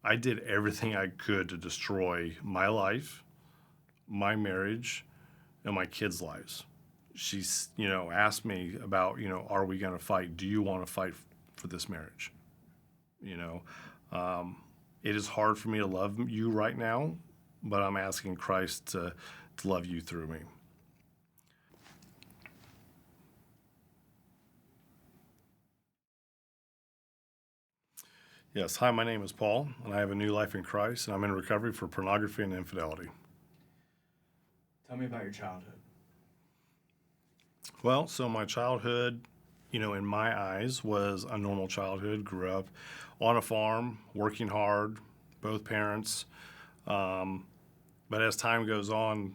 I did everything I could to destroy my life, my marriage, and my kids' lives. She's, asked me about, are we going to fight? Do you want to fight for this marriage? You know, it is hard for me to love you right now, but I'm asking Christ to love you through me. Yes, hi, my name is Paul, and I have a new life in Christ, and I'm in recovery for pornography and infidelity. Tell me about your childhood. Well, so my childhood, in my eyes, was a normal childhood. Grew up on a farm, working hard, both parents. But as time goes on,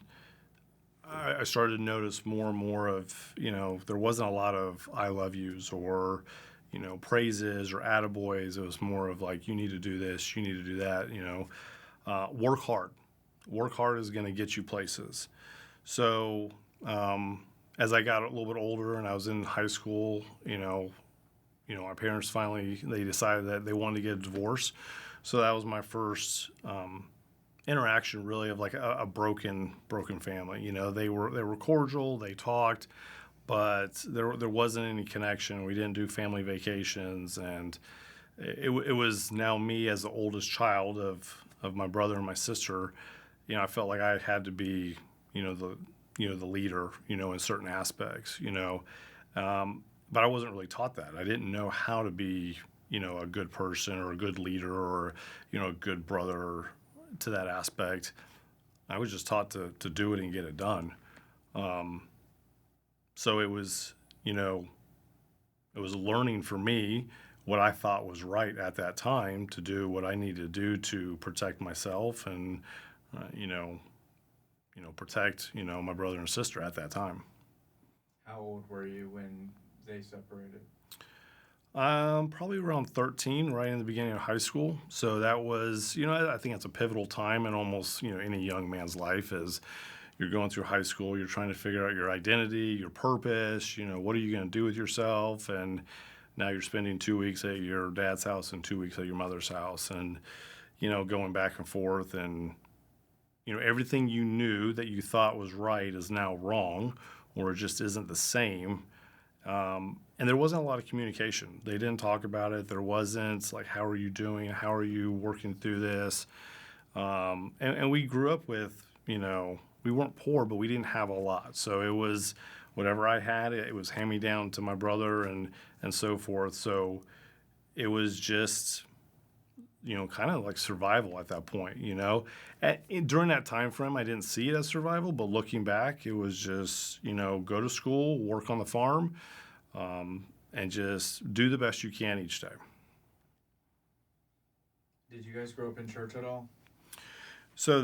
I started to notice more and more of, there wasn't a lot of I love yous or, praises or attaboys. It was more of like, you need to do this, you need to do that, work hard. Work hard is going to get you places. So as I got a little bit older and I was in high school, my parents they decided that they wanted to get a divorce. So that was my first interaction, really, of like a broken family. They were cordial, they talked, but there wasn't any connection. We didn't do family vacations, and it was now me as the oldest child of my brother and my sister. I felt like I had to be, the leader, in certain aspects, but I wasn't really taught that. I didn't know how to be, a good person or a good leader or, a good brother to that aspect. I was just taught to do it and get it done. So it was, it was learning for me what I thought was right at that time to do what I needed to do to protect myself and, protect, my brother and sister at that time. How old were you when they separated? Probably around 13, right in the beginning of high school. So that was, I think it's a pivotal time in almost, any young man's life as you're going through high school, you're trying to figure out your identity, your purpose, what are you going to do with yourself? And now you're spending 2 weeks at your dad's house and 2 weeks at your mother's house and, going back and forth and, everything you knew that you thought was right is now wrong or it just isn't the same. And there wasn't a lot of communication. They didn't talk about it. There wasn't like, how are you doing? How are you working through this? And we grew up with, we weren't poor, but we didn't have a lot. So it was whatever I had, it was hand me down to my brother and so forth. So it was just, kind of like survival at that point, during that time frame, I didn't see it as survival, but looking back, it was just, go to school, work on the farm, and just do the best you can each day. Did you guys grow up in church at all? So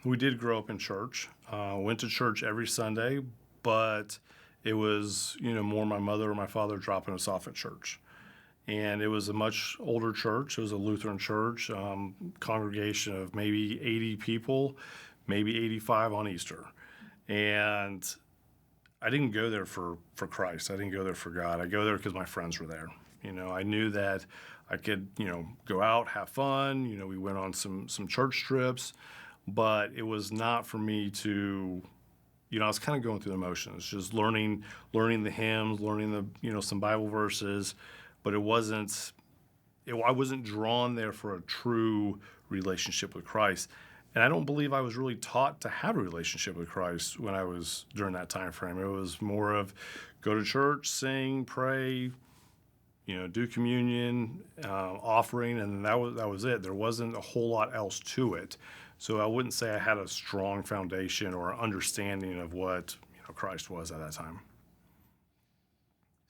we did grow up in church, went to church every Sunday, but it was, more my mother or my father dropping us off at church. And it was a much older church. It was a Lutheran church, congregation of maybe 80 people, maybe 85 on Easter. And I didn't go there for Christ. I didn't go there for God. I go there because my friends were there. I knew that I could, go out, have fun. We went on some church trips, but it was not for me to, I was kind of going through the motions, just learning the hymns, learning the, some Bible verses, but I wasn't drawn there for a true relationship with Christ. And I don't believe I was really taught to have a relationship with Christ when I was during that time frame. It was more of go to church, sing, pray, do communion, offering, and that was it. There wasn't a whole lot else to it. So I wouldn't say I had a strong foundation or understanding of what Christ was at that time.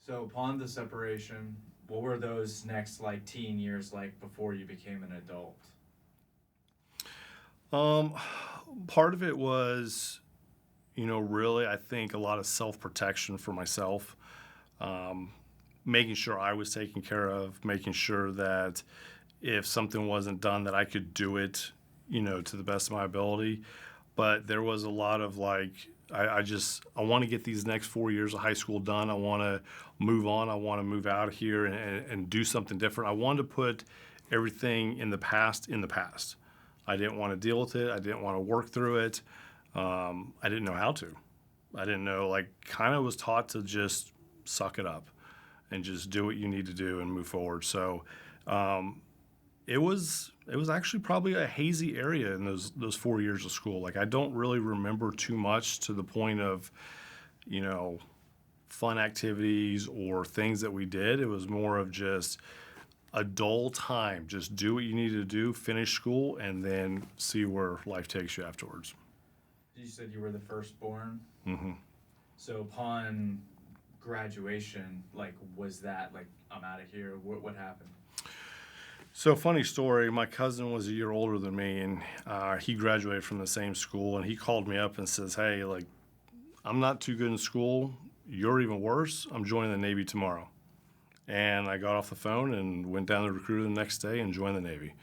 So upon the separation, what were those next teen years like before you became an adult? Part of it was, really, I think a lot of self-protection for myself, making sure I was taken care of, making sure that if something wasn't done that I could do it, to the best of my ability. But there was a lot of I want to get these next 4 years of high school done. I want to move on. I want to move out of here and do something different. I wanted to put everything in the past. I didn't want to deal with it. I didn't want to work through it. I didn't know how to. I didn't know, like, kind of was taught to just suck it up and just do what you need to do and move forward. So it was actually probably a hazy area in those 4 years of school. Like, I don't really remember too much to the point of, fun activities or things that we did. It was more of just a dull time. Just do what you need to do, finish school, and then see where life takes you afterwards. You said you were the firstborn. Mm-hmm. So upon graduation, like, was that like, I'm out of here? What happened? So, funny story, my cousin was a year older than me, and he graduated from the same school, and he called me up and says, hey, like, I'm not too good in school. You're even worse. I'm joining the Navy tomorrow. And I got off the phone and went down to recruiter the next day and joined the Navy.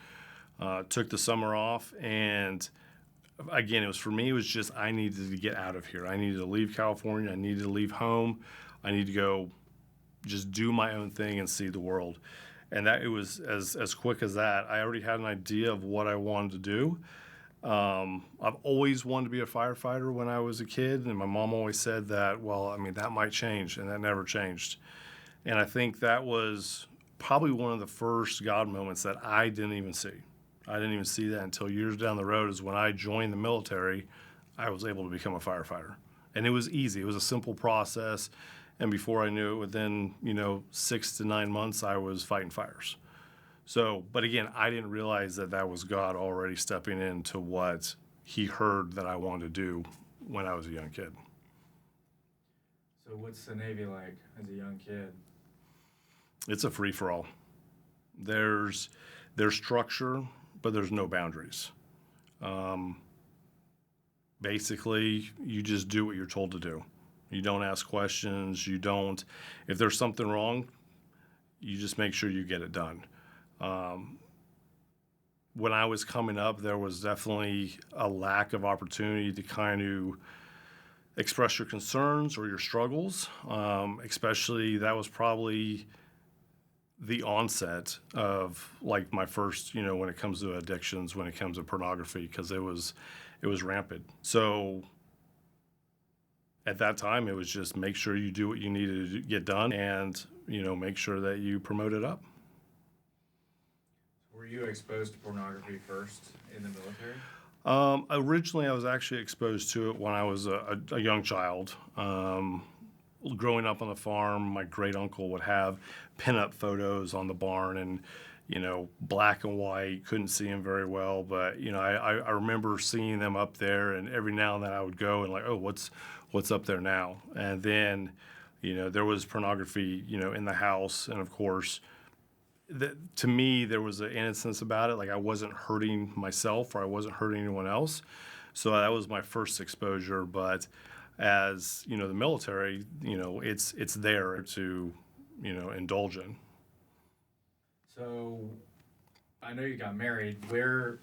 Took the summer off, and again, it was just I needed to get out of here. I needed to leave California. I needed to leave home. I needed to go just do my own thing and see the world. And that it was as quick as that. I already had an idea of what I wanted to do. I've always wanted to be a firefighter when I was a kid, and my mom always said that, well, I mean, that might change, and that never changed. And I think that was probably one of the first God moments that I didn't even see. I didn't even see that until years down the road is when I joined the military, I was able to become a firefighter. And it was easy. It was a simple process. And before I knew it, within, 6 to 9 months, I was fighting fires. So, but again, I didn't realize that was God already stepping into what he heard that I wanted to do when I was a young kid. So what's the Navy like as a young kid? It's a free-for-all. There's structure, but there's no boundaries. Basically, you just do what you're told to do. You don't ask questions. If there's something wrong, you just make sure you get it done. When I was coming up, there was definitely a lack of opportunity to kind of express your concerns or your struggles. Especially that was probably the onset of like my first, when it comes to addictions, when it comes to pornography, because it was rampant. So at that time, it was just make sure you do what you needed to get done and, make sure that you promote it up. Were you exposed to pornography first in the military? Originally, I was actually exposed to it when I was a young child. Growing up on the farm, my great uncle would have pinup photos on the barn and, black and white, couldn't see them very well. But, I remember seeing them up there, and every now and then I would go and like, oh, what's up there now? And then, there was pornography, in the house. And of course, to me, there was an innocence about it. Like I wasn't hurting myself or I wasn't hurting anyone else. So that was my first exposure. But as, the military, it's there to, indulge in. So I know you got married. Where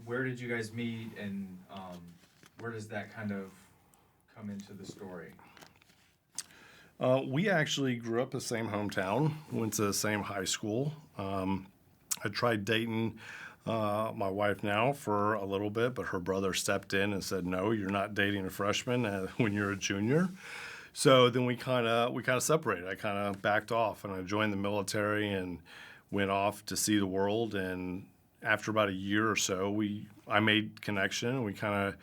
did you guys meet, and where does that kind of come into the story? We actually grew up in the same hometown, went to the same high school. I tried dating my wife now for a little bit, but her brother stepped in and said, no, you're not dating a freshman when you're a junior. So then we kind of separated. I kind of backed off, and I joined the military and went off to see the world. And after about a year or so, I made connection, and we kind of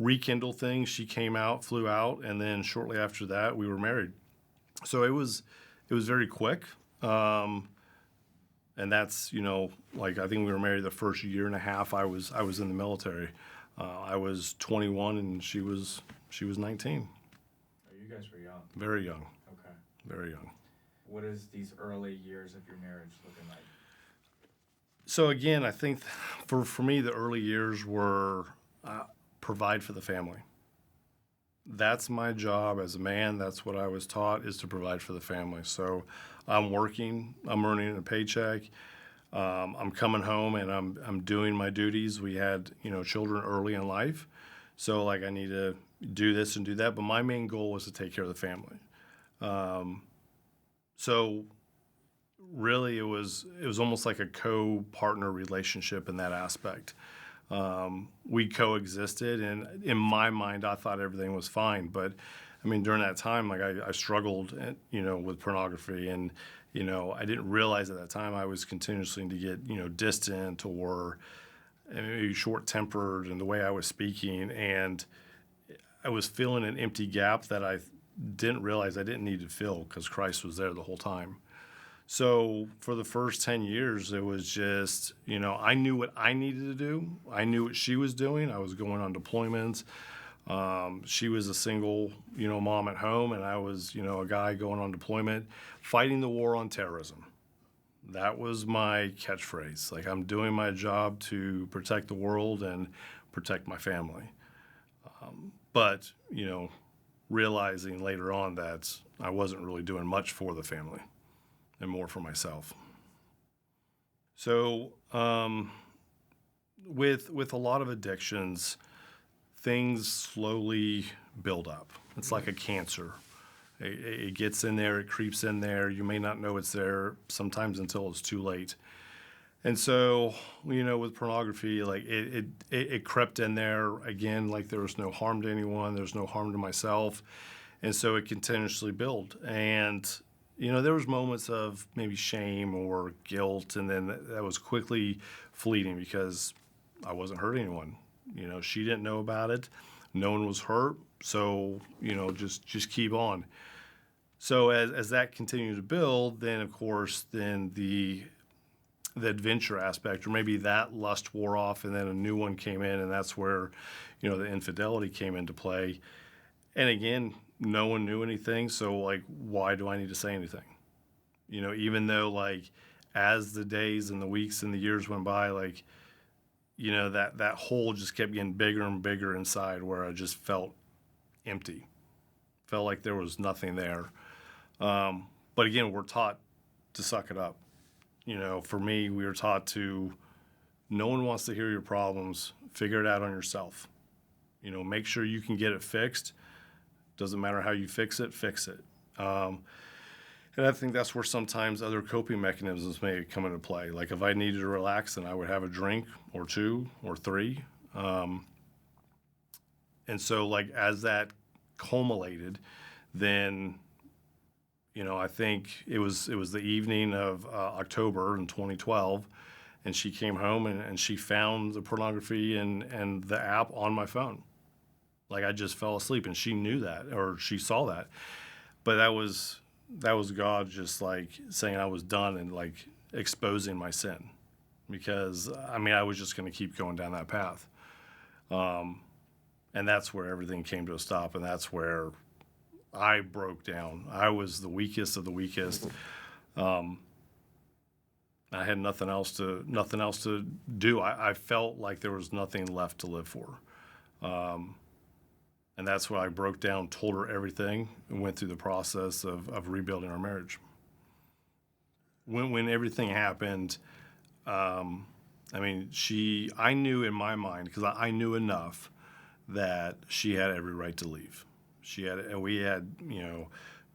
rekindled things. She came out, flew out, and then shortly after that, we were married. So it was very quick. And that's, like I think we were married the first year and a half I was in the military. I was 21 and she was 19. Oh, you guys were young. Very young. Okay. Very young. What is these early years of your marriage looking like? So again, I think for me, the early years were provide for the family. That's my job as a man. That's what I was taught, is to provide for the family. So I'm working, I'm earning a paycheck. I'm coming home and I'm doing my duties. We had, children early in life. So like I need to do this and do that. But my main goal was to take care of the family. So really it was almost like a co-partner relationship in that aspect. We coexisted, and in my mind, I thought everything was fine. But I mean, during that time, like I struggled, with pornography, and I didn't realize at that time I was continuously to get distant or maybe short-tempered in the way I was speaking, and I was feeling an empty gap that I didn't realize I didn't need to fill because Christ was there the whole time. So for the first 10 years, it was just, I knew what I needed to do. I knew what she was doing. I was going on deployments. She was a single, mom at home, and I was, a guy going on deployment, fighting the war on terrorism. That was my catchphrase. Like, I'm doing my job to protect the world and protect my family. But, realizing later on that I wasn't really doing much for the family and more for myself. So, with a lot of addictions, things slowly build up. It's like a cancer. It gets in there, it creeps in there. You may not know it's there sometimes until it's too late. And so, with pornography, like it crept in there again, like there was no harm to anyone, there's no harm to myself. And so it continuously built. And, there was moments of maybe shame or guilt, and then that was quickly fleeting because I wasn't hurting anyone. She didn't know about it. No one was hurt. So, just keep on. So as that continued to build, then of course, then the adventure aspect, or maybe that lust wore off and then a new one came in, and that's where, the infidelity came into play. And again, no one knew anything. So like, why do I need to say anything? Even though like, as the days and the weeks and the years went by, like, that hole just kept getting bigger and bigger inside where I just felt empty. Felt like there was nothing there. But again, we're taught to suck it up. For me, we were taught to, no one wants to hear your problems. Figure it out on yourself. Make sure you can get it fixed. Doesn't matter how you fix it, fix it. And I think that's where sometimes other coping mechanisms may come into play. Like if I needed to relax, then I would have a drink or two or three. And so like as that culminated, then I think it was the evening of October in 2012, and she came home and she found the pornography and the app on my phone. Like I just fell asleep, and she knew that, or she saw that. But that was God just like saying I was done and like exposing my sin, because I was just going to keep going down that path. And that's where everything came to a stop, and that's where I broke down. I was the weakest of the weakest. I had nothing else to do. I felt like there was nothing left to live for. And that's when I broke down, told her everything, and went through the process of rebuilding our marriage. When everything happened, I knew in my mind, because I knew enough that she had every right to leave. We had,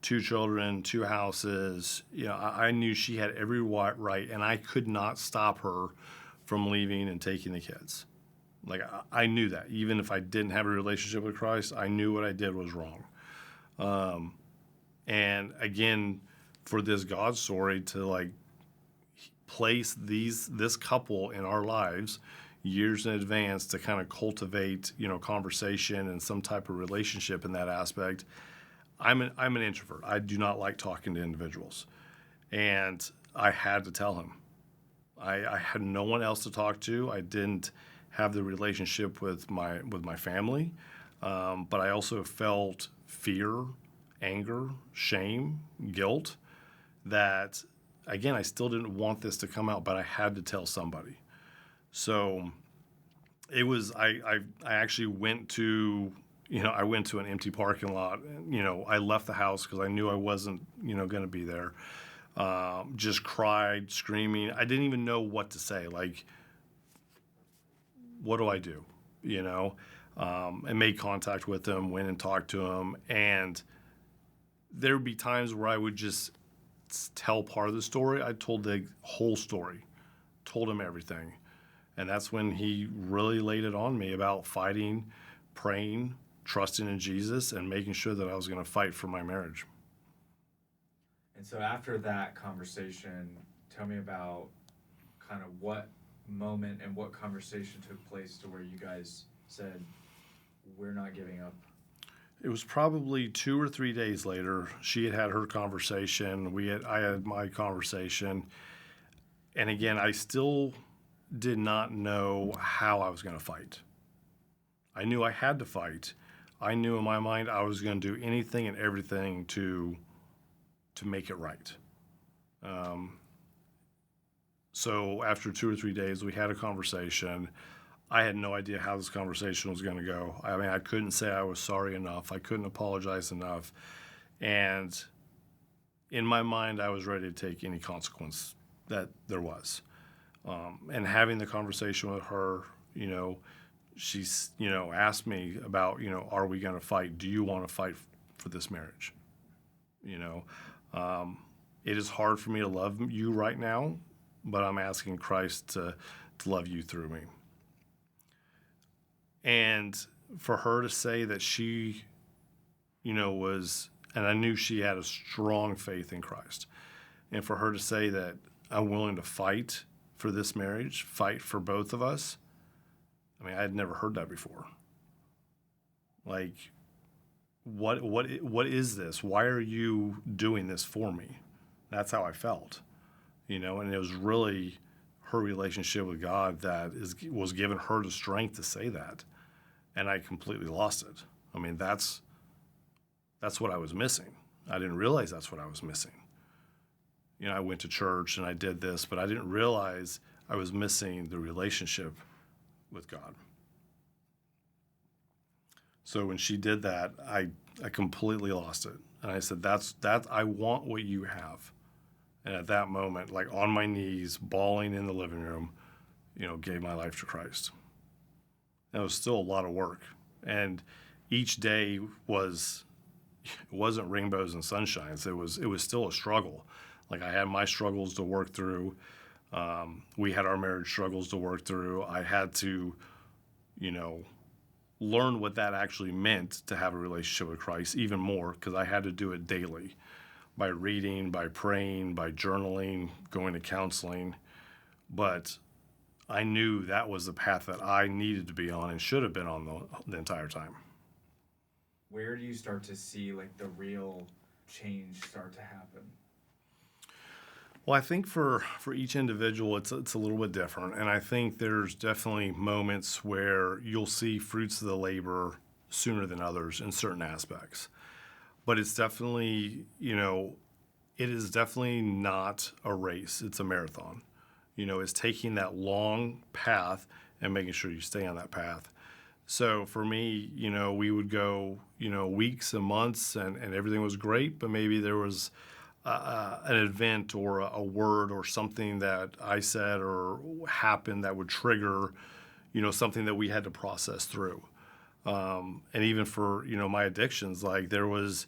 2 children, 2 houses. I knew she had every right, and I could not stop her from leaving and taking the kids. Like, I knew that. Even if I didn't have a relationship with Christ, I knew what I did was wrong. And again, for this God story to like place this couple in our lives years in advance to kind of cultivate, conversation and some type of relationship in that aspect. I'm an introvert. I do not like talking to individuals. And I had to tell him. I had no one else to talk to. I didn't have the relationship with my family. But I also felt fear, anger, shame, guilt that, again, I still didn't want this to come out, but I had to tell somebody. So it was, I actually went to, I went to an empty parking lot. I left the house because I knew I wasn't, going to be there. Just cried, screaming. I didn't even know what to say. Like, what do I do? And made contact with him, went and talked to him. And there would be times where I would just tell part of the story. I told the whole story, told him everything. And that's when he really laid it on me about fighting, praying, trusting in Jesus, and making sure that I was going to fight for my marriage. And so after that conversation, tell me about kind of what moment and what conversation took place to where you guys said, we're not giving up. It was probably 2 or 3 days later. She had her conversation. I had my conversation. And again, I still did not know how I was going to fight. I knew I had to fight. I knew in my mind I was going to do anything and everything to make it right. So after 2 or 3 days, we had a conversation. I had no idea how this conversation was going to go. I mean, I couldn't say I was sorry enough. I couldn't apologize enough. And in my mind, I was ready to take any consequence that there was. And having the conversation with her, she's, asked me about, are we going to fight? Do you want to fight for this marriage? It is hard for me to love you right now, but I'm asking Christ to love you through me. And for her to say that she, was, and I knew she had a strong faith in Christ, and for her to say that I'm willing to fight for this marriage, fight for both of us, I mean, I had never heard that before. Like, what is this? Why are you doing this for me? That's how I felt, and it was really her relationship with God that was giving her the strength to say that, and I completely lost it. I mean, that's what I was missing. I didn't realize that's what I was missing. I went to church and I did this, but I didn't realize I was missing the relationship with God. So when she did that, I completely lost it. And I said, I want what you have. And at that moment, like on my knees, bawling in the living room, gave my life to Christ. And it was still a lot of work. And each day wasn't rainbows and sunshines. It was still a struggle. Like I had my struggles to work through. We had our marriage struggles to work through. I had to, learn what that actually meant to have a relationship with Christ even more, because I had to do it daily by reading, by praying, by journaling, going to counseling. But I knew that was the path that I needed to be on and should have been on the entire time. Where do you start to see like the real change start to happen? Well, I think for each individual, it's a little bit different. And I think there's definitely moments where you'll see fruits of the labor sooner than others in certain aspects. But it's definitely, it is definitely not a race. It's a marathon. It's taking that long path and making sure you stay on that path. So for me, we would go, weeks and months and everything was great, but maybe there was an event or a word or something that I said or happened that would trigger, something that we had to process through. And even for, my addictions, like there was,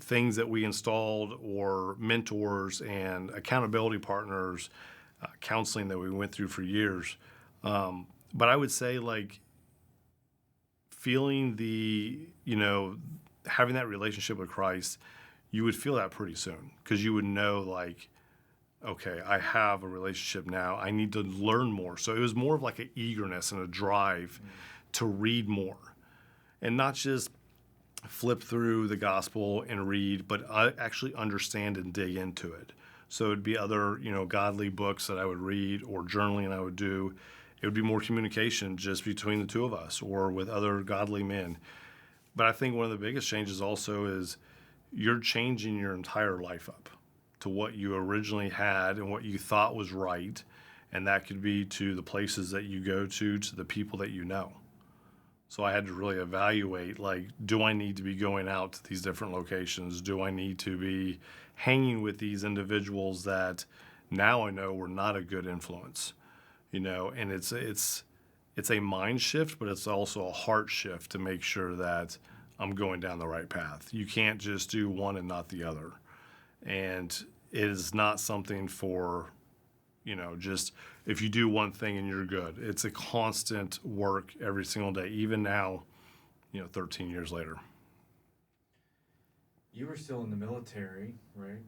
things that we installed or mentors and accountability partners, counseling that we went through for years. But I would say like feeling having that relationship with Christ, you would feel that pretty soon because you would know like, okay, I have a relationship now. I need to learn more. So it was more of like an eagerness and a drive to read more and not just flip through the gospel and read, but actually understand and dig into it. So it'd be other, godly books that I would read or journaling I would do. It would be more communication just between the two of us or with other godly men. But I think one of the biggest changes also is you're changing your entire life up to what you originally had and what you thought was right. And that could be to the places that you go to the people that you know. So I had to really evaluate, like, do I need to be going out to these different locations? Do I need to be hanging with these individuals that now I know were not a good influence? And it's a mind shift, but it's also a heart shift to make sure that I'm going down the right path. You can't just do one and not the other. And it is not something for, just if you do one thing and you're good. It's a constant work every single day, even now, 13 years later. You were still in the military, right?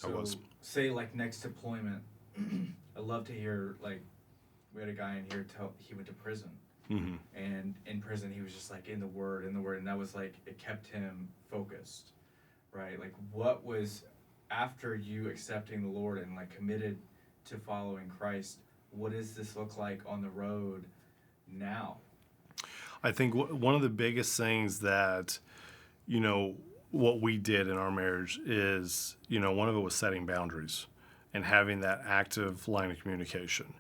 I was. Say like next deployment, I'd love to hear, like, we had a guy in here tell he went to prison. Mm-hmm. And in prison he was just like in the word, and that was like, it kept him focused, right? Like, what was, after you accepting the Lord and like committed to following Christ, what does this look like on the road now? I think one of the biggest things that, what we did in our marriage is, one of it was setting boundaries and having that active line of communication.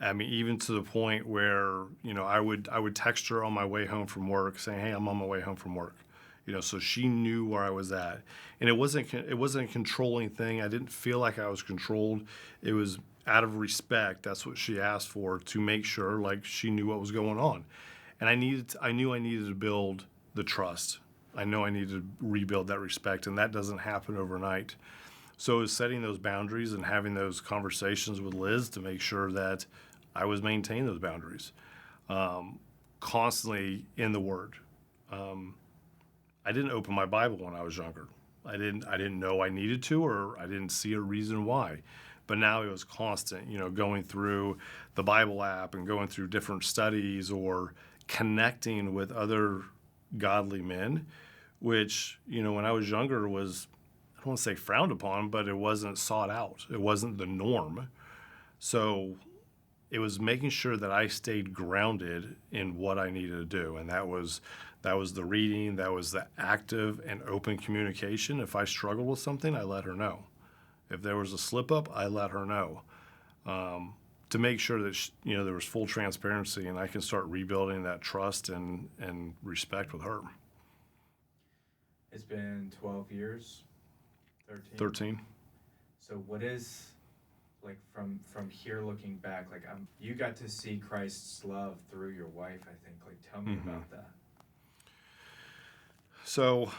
I mean, even to the point where, I would text her on my way home from work saying, "Hey, I'm on my way home from work." So she knew where I was at. And it wasn't a controlling thing. I didn't feel like I was controlled. It was out of respect. That's what she asked for, to make sure like she knew what was going on. And I knew I needed to build the trust. I know I needed to rebuild that respect, and that doesn't happen overnight. So it was setting those boundaries and having those conversations with Liz to make sure that I was maintaining those boundaries. Constantly in the Word. I didn't open my Bible when I was younger. I didn't know I needed to, or I didn't see a reason why. But now it was constant, going through the Bible app and going through different studies or connecting with other godly men, which, when I was younger was, I don't want to say frowned upon, but it wasn't sought out. It wasn't the norm. So it was making sure that I stayed grounded in what I needed to do. And that was the reading, that was the active and open communication. If I struggled with something, I let her know. If there was a slip up, I let her know, to make sure that there was full transparency, and I can start rebuilding that trust and respect with her. It's been 12 years, 13. 13. So what is, like, from here looking back, like, you got to see Christ's love through your wife, I think. Like, tell me about that. So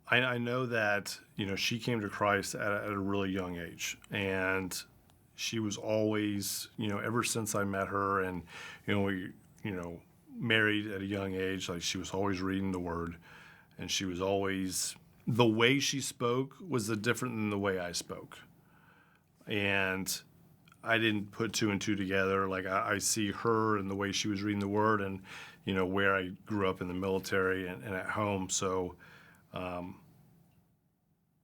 I know that, she came to Christ at a really young age, and she was always, ever since I met her, and, we, married at a young age, like, she was always reading the Word, and she was always, the way she spoke was different than the way I spoke. And I didn't put two and two together. Like, I see her and the way she was reading the Word, and, where I grew up in the military and at home. So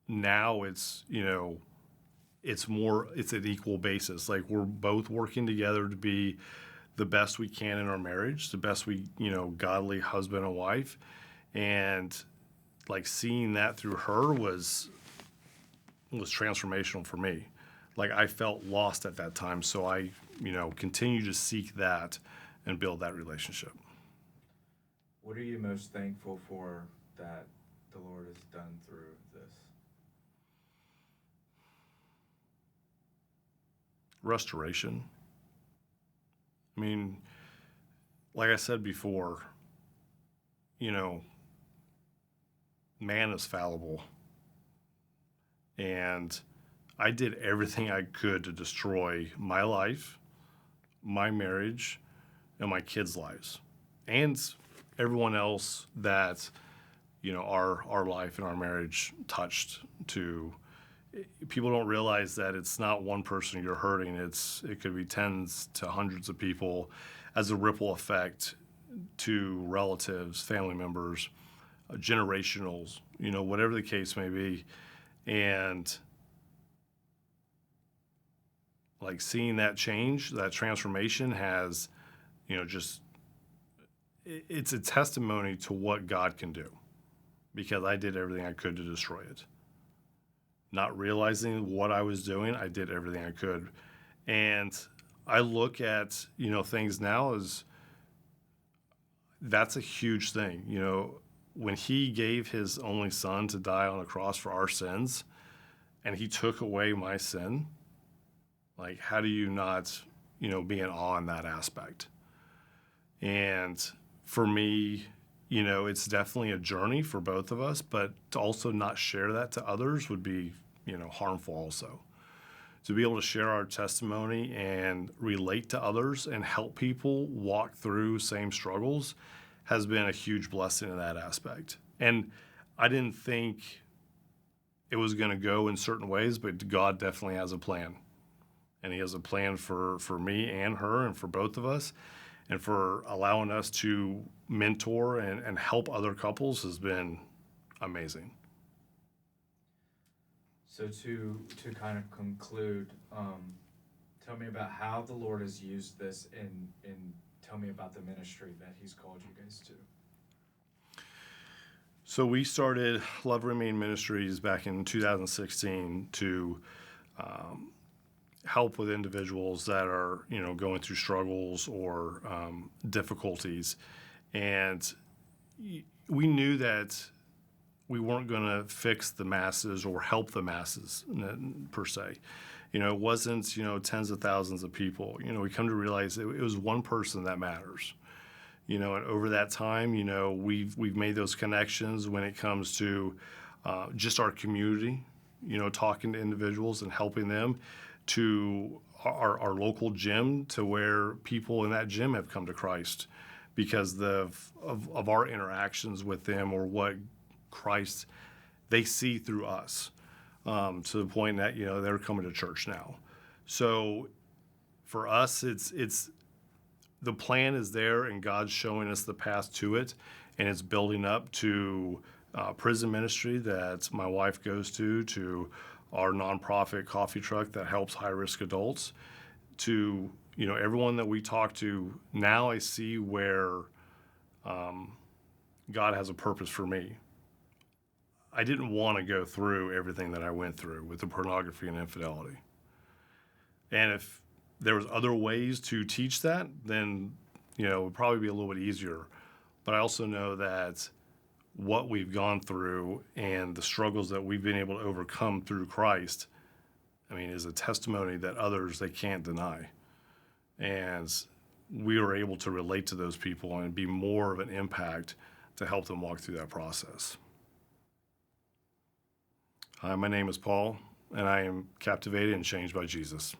now it's an equal basis. Like, we're both working together to be the best we can in our marriage, the best we, godly husband and wife. And like, seeing that through her was transformational for me. Like, I felt lost at that time. So I, continue to seek that and build that relationship. What are you most thankful for that the Lord has done through this? Restoration. I mean, like I said before, man is fallible. And I did everything I could to destroy my life, my marriage, and my kids' lives, and everyone else that, our life and our marriage touched. To people don't realize that it's not one person you're hurting. It could be tens to hundreds of people as a ripple effect to relatives, family members, generationals, whatever the case may be. And like, seeing that change, that transformation has, it's a testimony to what God can do, because I did everything I could to destroy it. Not realizing what I was doing, I did everything I could. And I look at, things now as, that's a huge thing. When he gave his only son to die on a cross for our sins, and he took away my sin, like, how do you not, be in awe in that aspect? And for me, it's definitely a journey for both of us, but to also not share that to others would be harmful also. To be able to share our testimony and relate to others and help people walk through same struggles has been a huge blessing in that aspect. And I didn't think it was going to go in certain ways, but God definitely has a plan. And he has a plan for me and her and for both of us. And for allowing us to mentor and help other couples has been amazing. So to kind of conclude, tell me about how the Lord has used this in tell me about the ministry that he's called you guys to. So we started Love Remain Ministries back in 2016 to help with individuals that are, going through struggles or difficulties. And we knew that we weren't going to fix the masses or help the masses per se. It wasn't, tens of thousands of people. We come to realize it was one person that matters. And over that time, we've made those connections when it comes to just our community, talking to individuals and helping them, to our local gym, to where people in that gym have come to Christ because of our interactions with them, or what Christ they see through us, to the point that they're coming to church now. So for us, it's the plan is there, and God's showing us the path to it, and it's building up to prison ministry that my wife goes to our nonprofit coffee truck that helps high-risk adults, to everyone that we talk to. Now I see where God has a purpose for me. I didn't want to go through everything that I went through with the pornography and infidelity. And if there was other ways to teach that, then, it would probably be a little bit easier. But I also know that what we've gone through and the struggles that we've been able to overcome through Christ, is a testimony that others, they can't deny. And we were able to relate to those people and be more of an impact to help them walk through that process. Hi, my name is Paul, and I am captivated and changed by Jesus.